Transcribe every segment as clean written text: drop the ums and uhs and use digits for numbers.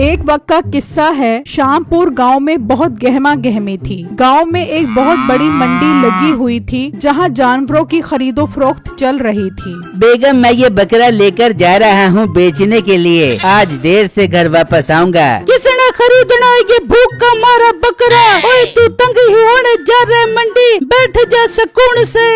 एक वक्त का किस्सा है। शामपुर गांव में बहुत गहमा गहमी थी। गांव में एक बहुत बड़ी मंडी लगी हुई थी जहां जानवरों की खरीदो फरोख्त चल रही थी। बेगम, मैं ये बकरा लेकर जा रहा हूँ बेचने के लिए। आज देर से घर वापस आऊँगा। किसने खरीदना है ये भूख का मारा बकरा? ओए तू तंग ही होने जा रहे मंडी, बैठ जा सुकून से।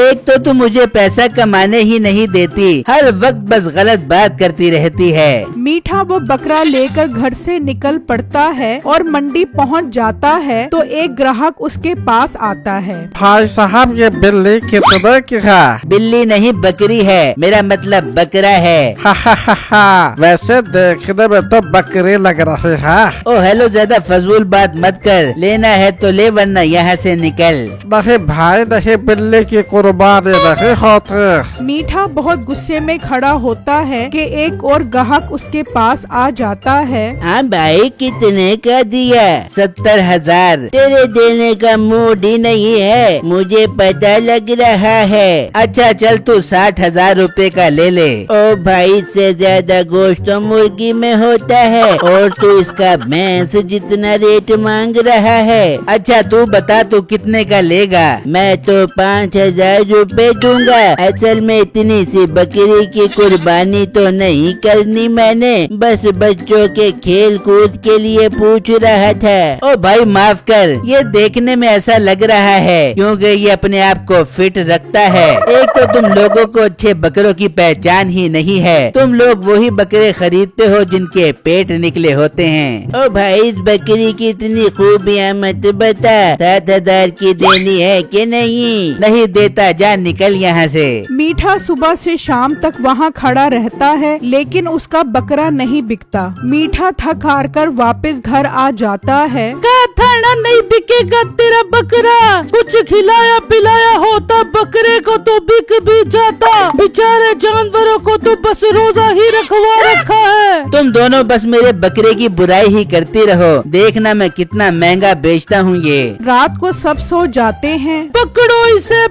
एक तो तू मुझे पैसा कमाने ही नहीं देती, हर वक्त बस गलत बात करती रहती है। मीठा वो बकरा लेकर घर से निकल पड़ता है और मंडी पहुंच जाता है तो एक ग्राहक उसके पास आता है। भाई साहब, ये बिल्ली कितने की है? बिल्ली नहीं, बकरी है। मेरा मतलब बकरा है। हा। वैसे देखने में तो बकरी लग रही है। ओ हेलो, ज्यादा फजूल बात मत कर। लेना है तो ले, वरना यहाँ से निकल। नहीं भाई नहीं, बिल्ली की कुर्बानी नहीं होती। मीठा बहुत गुस्से में खड़ा होता है कि एक और ग्राहक उसके पास आ जाता है। हाँ भाई, कितने का दिया? 70,000। तेरे देने का मूड ही नहीं है, मुझे पता लग रहा है। अच्छा चल, तू 60,000 रुपए का ले ले। ओ भाई, इससे ज्यादा गोश्त तो मुर्गी में होता है और तू इसका भैंस जितना रेट मांग रहा है। अच्छा तू बता, तू कितने का लेगा? मैं तो 5,000 रुपए दूंगा। असल में इतनी सी बकरी की कुर्बानी तो नहीं करनी मैंने, बस बच्चों के खेल कूद के लिए पूछ रहा था। ओ भाई माफ कर, ये देखने में ऐसा लग रहा है क्योंकि ये अपने आप को फिट रखता है। एक तो तुम लोगों को अच्छे बकरों की पहचान ही नहीं है। तुम लोग वही बकरे खरीदते हो जिनके पेट निकले होते हैं। ओ भाई, इस बकरी की इतनी खूबियाँ मत बता। 7,000 की देनी है कि नहीं? नहीं देता, जा निकल यहाँ से। मीठा सुबह से शाम तक वहाँ खड़ा रहता है लेकिन उसका बकरा नहीं बिकता। मीठा थक हार कर वापस घर आ जाता है। थाना नहीं बिकेगा तेरा बकरा। कुछ खिलाया पिलाया होता बकरे को तो बिक भी जाता। बेचारे जानवरों को तो बस रोजा ही रखवा रखा है। तुम दोनों बस मेरे बकरे की बुराई ही करती रहो। देखना मैं कितना महंगा बेचता हूँ ये। रात को सब सो जाते हैं। पकड़ो इसे,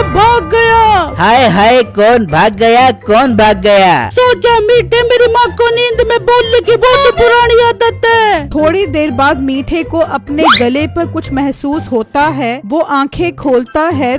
भाग गया। हाय हाय, कौन भाग गया? कौन भाग गया? सोचा मीठे, मेरी माँ को नींद में बोलने की बहुत पुरानी आदत है। थोड़ी देर बाद मीठे को अपने गले पर कुछ महसूस होता है। वो आंखें खोलता है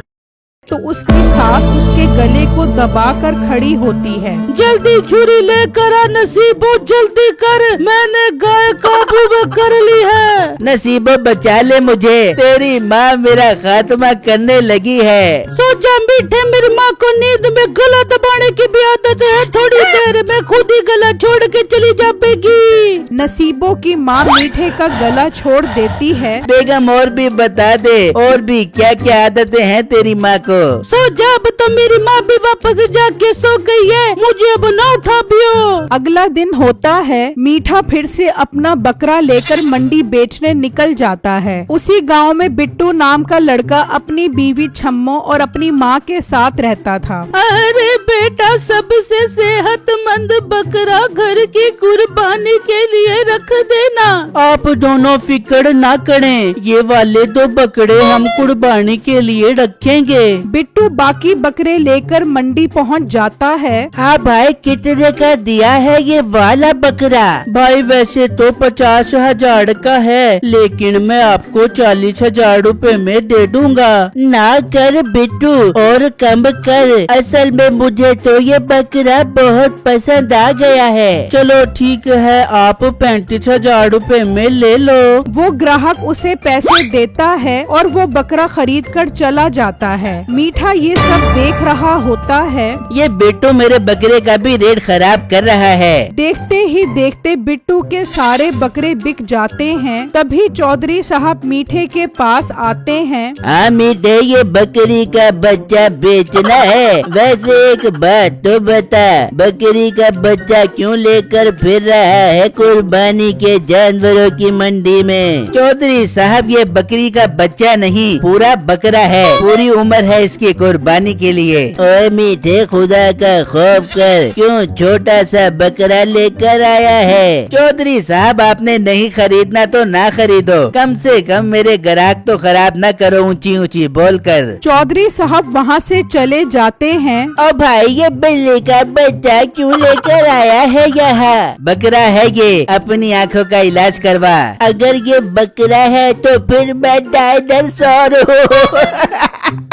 तो उसकी सास उसके गले को दबाकर खड़ी होती है। जल्दी छुरी लेकर आ नसीबो, जल्दी कर, मैंने गाय काबू में कर ली है। नसीबो बचा ले मुझे, तेरी माँ मेरा खात्मा करने लगी है। सोचा मीठे, मेरी माँ को नींद में गला दबाने की भी आदत है। थोड़ी देर में खुद ही गला छोड़ के चली जाएगी। नसीबो की माँ मीठे का गला छोड़ देती है। बेगम और भी बता दे, और भी क्या क्या आदतें हैं तेरी माँ को? सो जा, अब तो मेरी माँ भी वापस जाके सो गई है, मुझे अब ना उठा पियो। अगला दिन होता है। मीठा फिर से अपना बकरा लेकर मंडी बेचने निकल जाता है। उसी गांव में बिट्टू नाम का लड़का अपनी बीवी छम्मो और अपनी माँ के साथ रहता था। अरे बेटा, सबसे सेहतमंद बकरा घर की कुर्बानी के लिए रख देना। आप दोनों फिक्र ना करें, ये वाले दो बकरे हम कुर्बानी के लिए रखेंगे। बिट्टू बाकी बकरे लेकर मंडी पहुंच जाता है। हाँ भाई, कितने का दिया है ये वाला बकरा? भाई वैसे तो 50,000 का है, लेकिन मैं आपको 40,000 रुपए में दे दूंगा। ना कर बिट्टू, और कम कर। असल में मुझे तो ये बकरा बहुत पसंद आ गया है। चलो ठीक है, आप 35,000 रुपए में ले लो। वो ग्राहक उसे पैसे देता है और वो बकरा खरीद कर चला जाता है। मीठा ये सब देख रहा होता है। ये बिट्टू मेरे बकरे का भी रेट खराब कर रहा है। देखते ही देखते बिट्टू के सारे बकरे बिक जाते हैं। तभी चौधरी साहब मीठे के पास आते हैं। हाँ मीठे, ये बकरी का बच्चा बेचना है। वैसे एक बात तो बता, बकरी का बच्चा क्यों लेकर फिर रहा है कुर्बानी के जानवरों की मंडी में? चौधरी साहब, ये बकरी का बच्चा नहीं, पूरा बकरा है। पूरी उम्र है इसकी कुर्बानी के लिए। ओए मीठे, खुदा का खौफ कर, क्यों छोटा सा बकरा लेकर आया है? चौधरी साहब, आपने नहीं खरीदना तो ना खरीदो, कम से कम मेरे ग्राहक तो खराब न करो ऊंची ऊंची बोलकर। चौधरी साहब वहाँ से चले जाते हैं। ओ भाई, ये बिल्ली का बच्चा क्यों लेकर आया है यहाँ? बकरा है ये, अपनी आँखों का इलाज करवा। अगर ये बकरा है तो फिर मैं डायनासोर हूँ।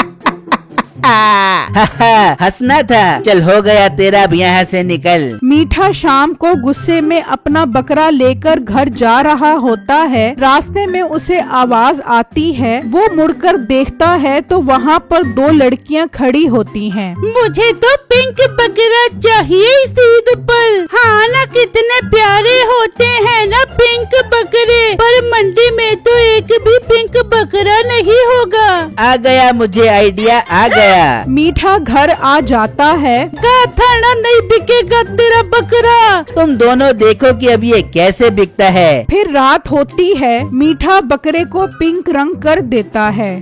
हंसना था, चल हो गया तेरा, अब यहाँ से निकल। मीठा शाम को गुस्से में अपना बकरा लेकर घर जा रहा होता है। रास्ते में उसे आवाज आती है। वो मुड़कर देखता है तो वहाँ पर दो लड़कियाँ खड़ी होती हैं। मुझे तो पिंक बकरा चाहिए इस ईद पर। हाँ ना, कितने प्यारे होते हैं ना पिंक बकरे, पर मंडी में तो एक भी पिंक बकरा नहीं होगा। आ गया, मुझे आइडिया आ गया। मीठा घर आ जाता है। कहा था ना नहीं बिकेगा तेरा बकरा। तुम दोनों देखो कि अब ये कैसे बिकता है। फिर रात होती है। मीठा बकरे को पिंक रंग कर देता है।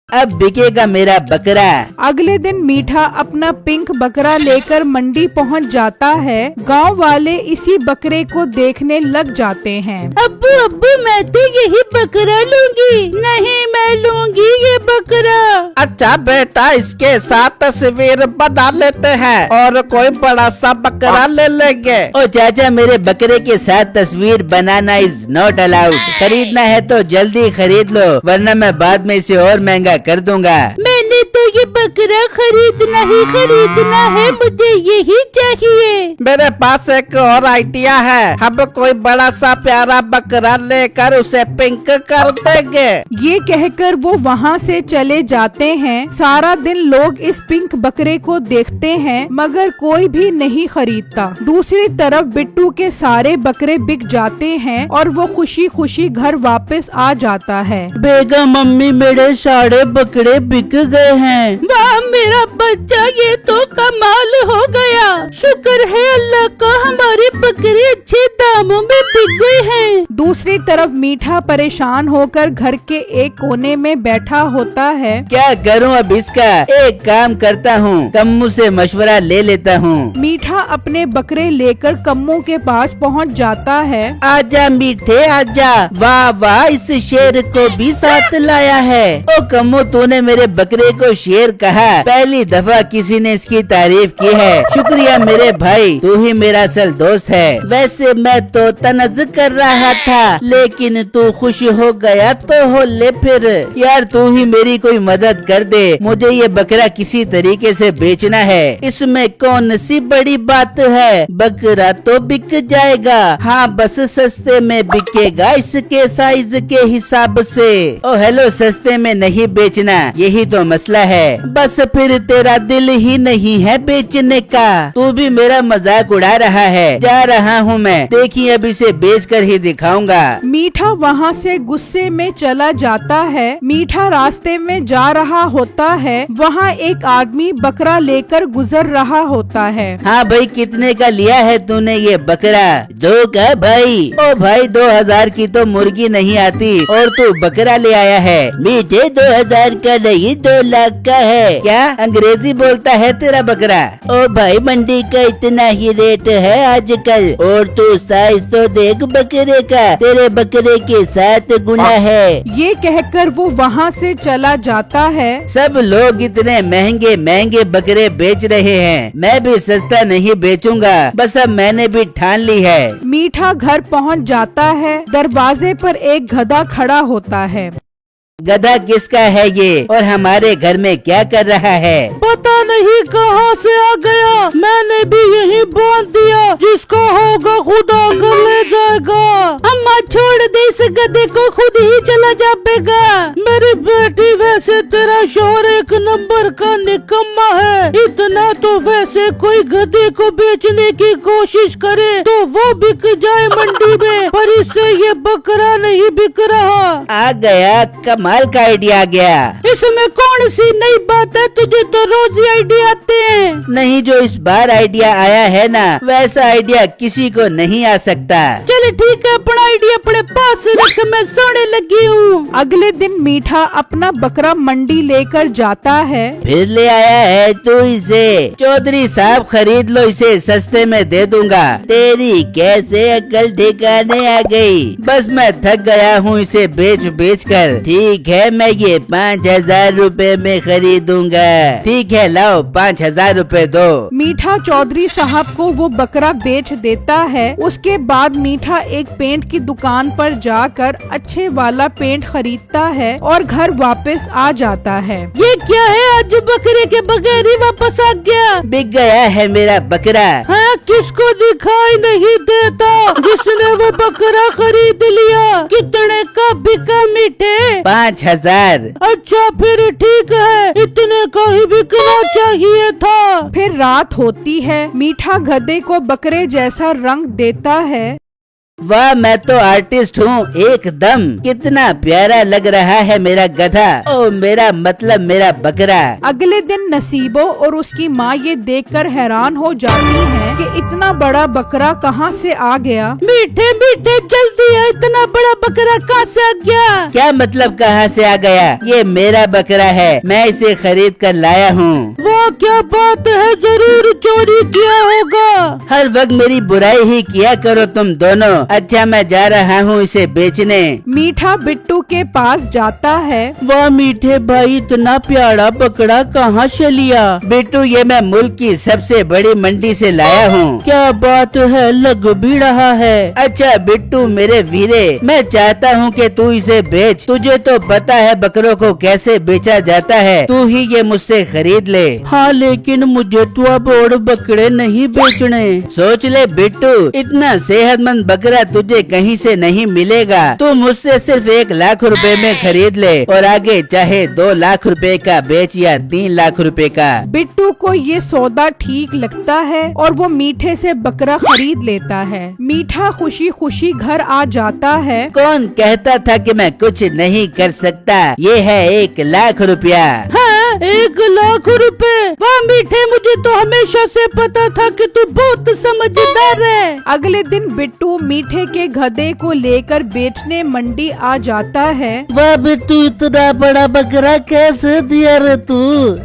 अब बिकेगा मेरा बकरा। अगले दिन मीठा अपना पिंक बकरा लेकर मंडी पहुंच जाता है। गांव वाले इसी बकरे को देखने लग जाते हैं। अब्बू अब्बू, मैं तो यही बकरा लूंगी। नहीं, मैं लूंगी ये बकरा। अच्छा बेटा, इसके साथ तस्वीर बना लेते हैं और कोई बड़ा सा बकरा ले लेंगे। ओ चाचा, मेरे बकरे के साथ तस्वीर बनाना इज नॉट अलाउड। खरीदना है तो जल्दी खरीद लो, वरना मैं बाद में इसे और महंगा कर दूंगा। मैंने तो ये बकरा खरीदना ही खरीदना है, मुझे यही चाहिए। मेरे पास एक और आइडिया है, हम कोई बड़ा सा प्यारा बकरा लेकर उसे पिंक कर देंगे। ये कहकर वो वहाँ से चले जाते हैं। सारा दिन लोग इस पिंक बकरे को देखते हैं, मगर कोई भी नहीं खरीदता। दूसरी तरफ बिट्टू के सारे बकरे बिक जाते हैं और वो खुशी खुशी घर वापस आ जाता है। बेगम मम्मी, मेरे सारे बकरे बिक गए हैं। वाह मेरा बच्चा, ये तो कमाल हो गया। शुक्र है अल्लाह का, हमारे बकरे अच्छे दामों में बिक गए हैं। दूसरी तरफ मीठा परेशान होकर घर के एक कोने में बैठा होता है। क्या करूं अब इसका? एक काम करता हूं, कम्मू से मशवरा ले लेता हूं। मीठा अपने बकरे लेकर कम्मू के पास पहुंच जाता है। आजा मीठे आजा, वाह वाह, इस शेर को भी साथ लाया है। ओ कम्मू, तूने मेरे बकरे को शेर कहा, पहली दफा किसी ने इसकी तारीफ की है। शुक्रिया मेरे भाई, तू ही मेरा असल दोस्त है। वैसे मैं तो तनज कर रहा था, लेकिन तू खुश हो गया तो हो ले फिर। यार तू ही मेरी कोई मदद कर दे, मुझे ये बकरा किसी तरीके से बेचना है। इसमें कौन सी बड़ी बात है, बकरा तो बिक जाएगा। हाँ, बस सस्ते में बिकेगा, इसके साइज के हिसाब से। ओ हेलो, सस्ते में नहीं बेचना, यही तो मसला है। बस फिर तेरा दिल ही नहीं है बेचने का। तू भी मेरा मजाक उड़ा रहा है। जा रहा हूँ मैं, देखिए अब इसे बेच कर ही दिखाऊंगा। मीठा वहाँ से गुस्से में चला जाता है। मीठा रास्ते में जा रहा होता है। वहाँ एक आदमी बकरा लेकर गुजर रहा होता है। हाँ भाई, कितने का लिया है तूने ये बकरा? 2 का भाई। ओ भाई, 2000 की तो मुर्गी नहीं आती और तू बकरा ले आया है। मीठे 2000 का नहीं, 2 लाख का है। क्या अंग्रेजी बोलता है तेरा बकरा? ओ भाई, मंडी का इतना ही रेट है आजकल। और तू साइज तो देख बकरे का, तेरे बकरे के 7 गुना है। ये कहकर वो वहाँ से चला जाता है। सब लोग इतने महंगे महंगे बकरे बेच रहे हैं, मैं भी सस्ता नहीं बेचूंगा। बस अब मैंने भी ठान ली है। मीठा घर पहुँच जाता है। दरवाजे पर एक गधा खड़ा होता है। गधा किसका है ये और हमारे घर में क्या कर रहा है? पता नहीं कहाँ से आ गया, मैंने भी यही बांध दिया। जिसका होगा खुदा कर ले जाएगा। अम्मा छोड़ दे, इस गधे को खुद ही चला जाएगा। मेरी बेटी, वैसे तेरा शोहर एक नंबर का निकम्मा है। इतना तो वैसे कोई गधे को बेचने की कोशिश करे तो वो बिक जाए मंडी में, पर इससे ये बकरा नहीं बिक रहा। आ गया, कमाल का आइडिया आ गया। इसमें कौन सी नई बात है, तुझे तो रोज ही आइडिया आते हैं। नहीं, जो इस बार आइडिया आया है ना, वैसा आइडिया किसी को नहीं आ सकता। चल ठीक है, अपना आइडिया अपने पास रख, मैं सोने लगी हूँ। अगले दिन मीठा अपना बकरा मंडी लेकर जाता है। फिर ले आया है तू इसे? चौधरी साहब खरीद लो इसे, सस्ते में दे दूंगा। तेरी कैसे अक्ल ठिकाने आ गई। बस मैं थक गया हूँ इसे बेच बेच कर। ठीक है, मैं ये 5,000 रुपए में खरीदूंगा। ठीक है, लाओ 5,000 रुपए दो। मीठा चौधरी साहब को वो बकरा बेच देता है। उसके बाद मीठा एक पेंट की दुकान पर जाकर अच्छे वाला पेंट खरीदता है और घर वापस आ जाता है। ये क्या है, आज बकरे के बगैर ही वापस आ गया। बिक गया है मेरा बकरा। हाँ, किसको दिखाई नहीं देता जिसने वो बकरा खरीद लिया। कितने का बिका मीठे? 5,000। अच्छा फिर ठीक है, इतने का ही बिकना चाहिए था। फिर रात होती है। मीठा गधे को बकरे जैसा रंग देता है। वाह, मैं तो आर्टिस्ट हूँ एकदम। कितना प्यारा लग रहा है मेरा गधा। ओ मेरा मतलब मेरा बकरा। अगले दिन नसीबो और उसकी माँ ये देखकर हैरान हो जाती हैं कि इतना बड़ा बकरा कहाँ से आ गया। मीठे मीठे जल्दी है, इतना बड़ा बकरा कहाँ से आ गया? क्या मतलब कहाँ से आ गया? ये मेरा बकरा है, मैं इसे खरीद कर लाया हूँ। वो क्या बात है, जरूर चोरी किया होगा। हर वक्त मेरी बुराई ही किया करो तुम दोनों। अच्छा, मैं जा रहा हूँ इसे बेचने। मीठा बिट्टू के पास जाता है। वाह मीठे भाई, इतना प्यारा बकरा कहाँ से लिया? बिट्टू, ये मैं मुल्क की सबसे बड़ी मंडी से लाया हूँ। क्या बात है, लग भी रहा है। अच्छा बिट्टू मेरे वीरे, मैं चाहता हूँ कि तू इसे बेच। तुझे तो पता है बकरों को कैसे बेचा जाता है। तू ही ये मुझसे खरीद ले। हाँ, लेकिन मुझे तो अब और बकरे नहीं बेचने। सोच ले बिट्टू, इतना सेहतमंद बकरा तुझे कहीं से नहीं मिलेगा। तू मुझसे सिर्फ 1 लाख रुपए में खरीद ले और आगे चाहे 2 लाख रुपए का बेच या 3 लाख रुपए का। बिट्टू को ये सौदा ठीक लगता है और वो मीठे से बकरा खरीद लेता है। मीठा खुशी खुशी घर आ जाता है। कौन कहता था कि मैं कुछ नहीं कर सकता? ये है 1 लाख रुपया। हाँ, 1 लाख रुपए। वाह मीठे, मुझे तो हमेशा से पता था कि तू बहुत समझदार है। अगले दिन बिट्टू मीठे के गधे को लेकर बेचने मंडी आ जाता है। वाह बिट्टू, इतना बड़ा बकरा कैसे दिया रे तू?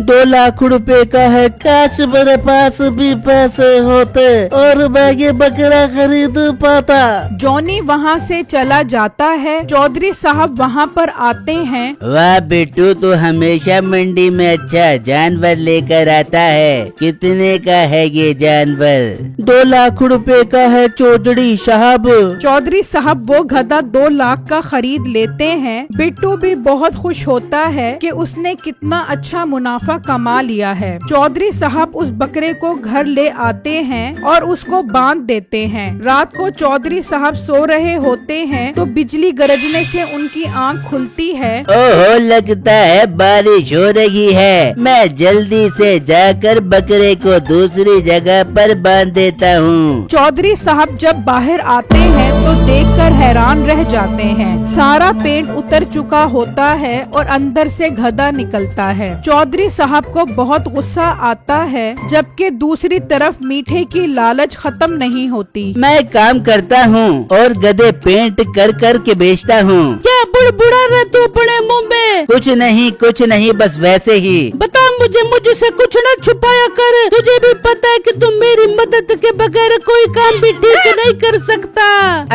2 लाख रुपए का है। काश मेरे पास भी पैसे होते और मैं ये बकरा खरीद पाता। जॉनी वहाँ से चला जाता है। चौधरी साहब वहाँ पर आते हैं। वाह बिट्टू, तू हमेशा मंडी में अच्छा जानवर लेकर आता है। कितने का है ये जानवर? 2 लाख रुपए का है चौधरी साहब। चौधरी साहब वो गधा 2 लाख का खरीद लेते हैं। बिट्टू भी बहुत खुश होता है कि उसने कितना अच्छा मुनाफा कमा लिया है। चौधरी साहब उस बकरे को घर ले आते हैं और उसको बांध देते हैं। रात को चौधरी साहब सो रहे होते हैं तो बिजली गरजने से उनकी आंख खुलती है। ओहो, लगता है बारिश हो रही है। मैं जल्दी से जाकर बकरे को दूसरी जगह पर बांध देता हूँ। चौधरी साहब जब बाहर आते हैं तो देखकर हैरान रह जाते हैं। सारा पेंट उतर चुका होता है और अंदर से गधा निकलता है। चौधरी साहब को बहुत गुस्सा आता है, जबकि दूसरी तरफ मीठे की लालच खत्म नहीं होती। मैं काम करता हूँ और गधे पेंट कर कर के बेचता हूँ। क्या बुड़बुड़ा रहा तू अपने मुंह में? कुछ नहीं, बस वैसे ही। बता मुझसे कुछ न छुपाया कर। तुझे भी पता है कि तुम मेरी मदद के बगैर कोई काम भी ठीक नहीं कर सकता।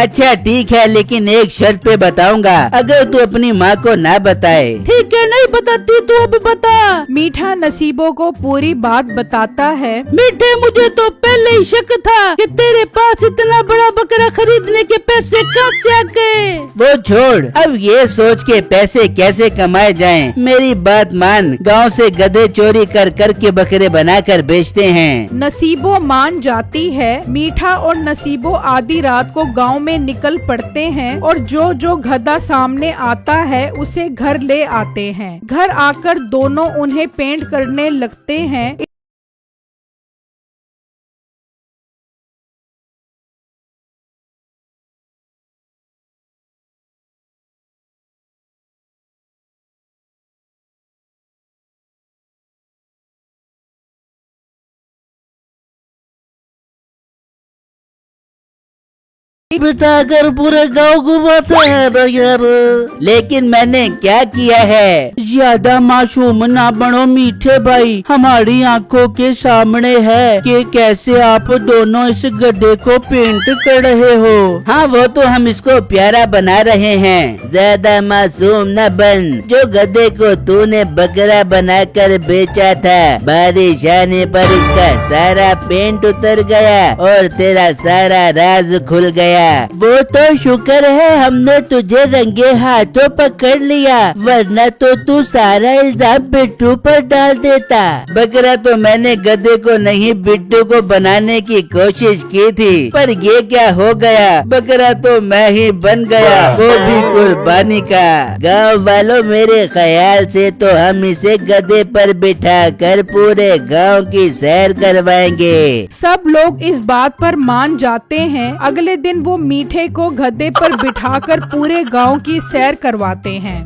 अच्छा ठीक है, लेकिन एक शर्त पे बताऊंगा, अगर तू अपनी माँ को ना बताए। ठीक है, नहीं बताती, तू अब बता। मीठा नसीबों को पूरी बात बताता है। मीठे, मुझे तो पहले ही शक था कि तेरे पास इतना बड़ा बकरा खरीदने के पैसे कहाँ से आ गए। वो छोड़, अब ये सोच के पैसे कैसे कमाए जाएं। मेरी बात मान, गांव से गधे चोरी कर कर के बकरे बनाकर बेचते हैं। नसीबो मान जाती है। मीठा और नसीबो आधी रात को गांव में निकल पड़ते हैं और जो गधा सामने आता है उसे घर ले आते हैं। घर आकर दोनों उन्हें पेंट करने लगते हैं। बिठाकर पूरे गांव घुमाते हैं ना यार। लेकिन मैंने क्या किया है? ज्यादा मासूम ना बनो मीठे भाई, हमारी आंखों के सामने है कि कैसे आप दोनों इस गड्ढे को पेंट कर रहे हो। हाँ वो तो हम इसको प्यारा बना रहे हैं। ज्यादा मासूम न बन। जो गधे को तूने बकरा बनाकर बेचा था, बारिश आने पर उसका सारा पेंट उतर गया और तेरा सारा राज खुल गया। वो तो शुक्र है हमने तुझे रंगे हाथों पकड़ लिया, वरना तो तू सारा इल्जाम बिट्टू पर डाल देता। बकरा तो मैंने गधे को नहीं बिट्टू को बनाने की कोशिश की थी, पर ये क्या हो गया, बकरा तो मैं ही बन गया, वो भी कुर्बानी का। गांव वालों मेरे ख्याल से तो हम इसे गधे पर बिठा कर पूरे गांव की सैर करवाएंगे। सब लोग इस बात पर मान जाते हैं। अगले दिन वो मीठे को गधे पर बिठाकर पूरे गांव की सैर करवाते हैं।